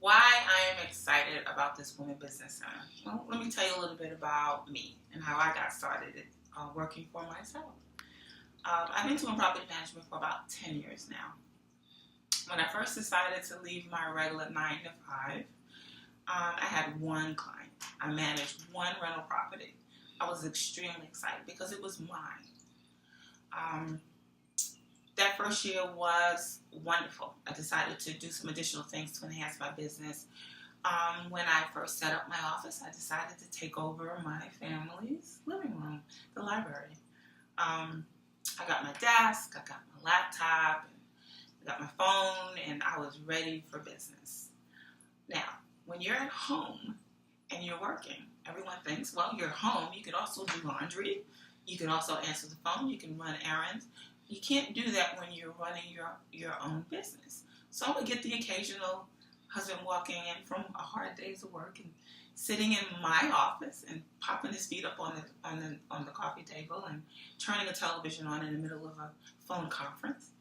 Why I am excited about this Women Business Center. Well, let me tell you a little bit about me and how I got started working for myself. I've been doing property management for about 10 years now. When I first decided to leave my regular 9 to 5, I had one client. I managed one rental property. I was extremely excited because it was mine. That first year was wonderful. I decided to do some additional things to enhance my business. When I first set up my office, I decided to take over my family's living room, the library. I got my desk, I got my laptop, I got my phone, and I was ready for business. Now, when you're at home and you're working, everyone thinks, well, you're home. You could also do laundry. You can also answer the phone. You can run errands. You can't do that when you're running your own business. So I would get the occasional husband walking in from a hard day's of work and sitting in my office and popping his feet up on the coffee table and turning a television on in the middle of a phone conference.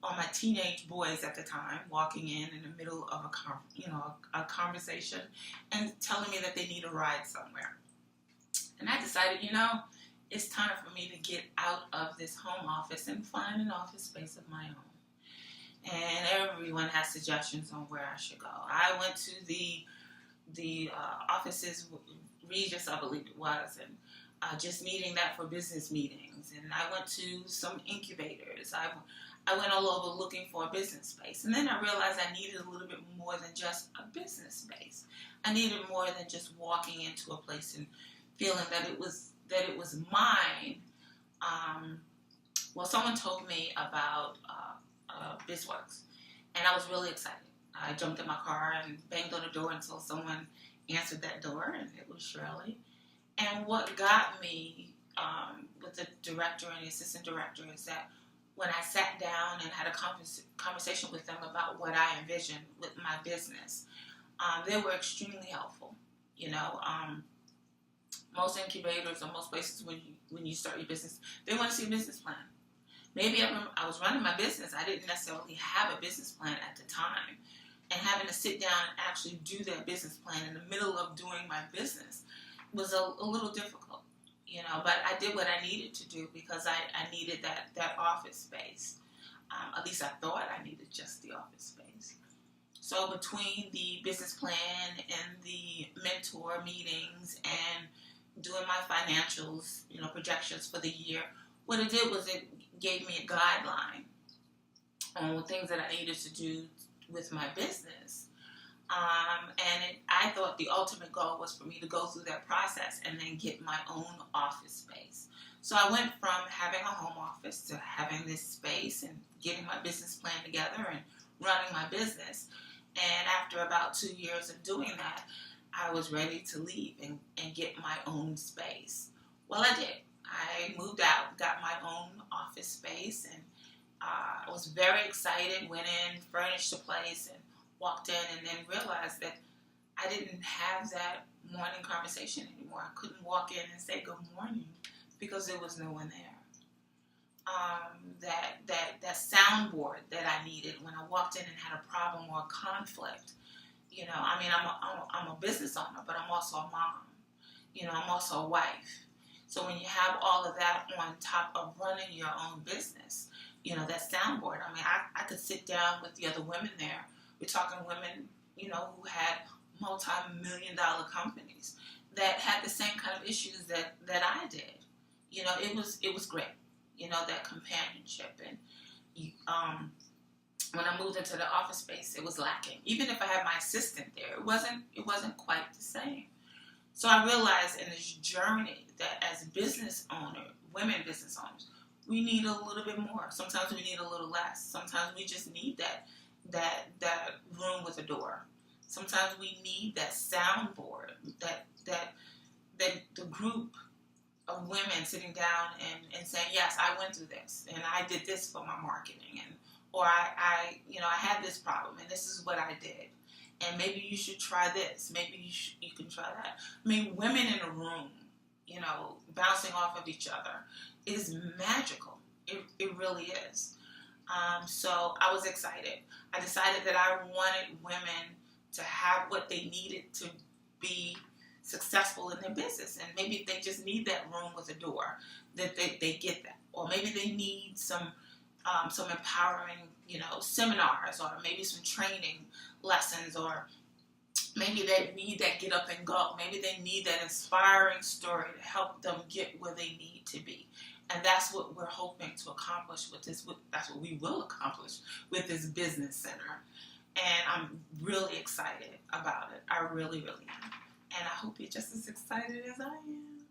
Or my teenage boys at the time walking in the middle of a conversation and telling me that they need a ride somewhere. And I decided, it's time for me to get out of this home office and find an office space of my own. And everyone has suggestions on where I should go. I went to the offices, Regis, I believe it was, and just needing that for business meetings. And I went to some incubators. I went all over looking for a business space. And then I realized I needed a little bit more than just a business space. I needed more than just walking into a place and feeling that it was mine. Someone told me about BizWorks, and I was really excited. I jumped in my car and banged on the door until someone answered that door, and it was Shirley. And what got me with the director and the assistant director is that when I sat down and had a conversation with them about what I envisioned with my business, they were extremely helpful. Most incubators or most places when you start your business, they want to see a business plan. Maybe I was running my business. I didn't necessarily have a business plan at the time. And having to sit down and actually do that business plan in the middle of doing my business was a little difficult, But I did what I needed to do because I needed that office space. At least I thought I needed just the office space. So between the business plan and the mentor meetings and doing my financials, projections for the year, what it did was it gave me a guideline on things that I needed to do with my business. I thought the ultimate goal was for me to go through that process and then get my own office space. So I went from having a home office to having this space and getting my business plan together and running my business. And after about 2 years of doing that, I was ready to leave and get my own space. Well, I did. I moved out, got my own office space, and I was very excited, went in, furnished the place, and walked in, and then realized that I didn't have that morning conversation anymore. I couldn't walk in and say good morning because there was no one there. That soundboard that I needed when I walked in and had a problem or a conflict. I'm a business owner, but I'm also a mom. I'm also a wife. So when you have all of that on top of running your own business, that soundboard, I could sit down with the other women there. We're talking women, who had multi-million-dollar companies that had the same kind of issues that I did. It was great, that companionship. And when I moved into the office space, it was lacking. Even if I had my assistant there, it wasn't quite the same. So I realized in this journey that as business owners, women business owners, we need a little bit more. Sometimes we need a little less. Sometimes we just need that room with a door. Sometimes we need that soundboard, that the group of women sitting down and saying, yes, I went through this and I did this for my marketing, or I had this problem and this is what I did. And maybe you should try this. Maybe you can try that. Women in a room, bouncing off of each other is magical. It really is. So I was excited. I decided that I wanted women to have what they needed to be successful in their business. And maybe they just need that room with a door, that they get that. Or maybe they need some empowering, seminars, or maybe some training lessons, or maybe they need that get up and go. Maybe they need that inspiring story to help them get where they need to be. And that's what we're hoping to accomplish with this. That's what we will accomplish with this business center. And I'm really excited about it. I really, really am. And I hope you're just as excited as I am.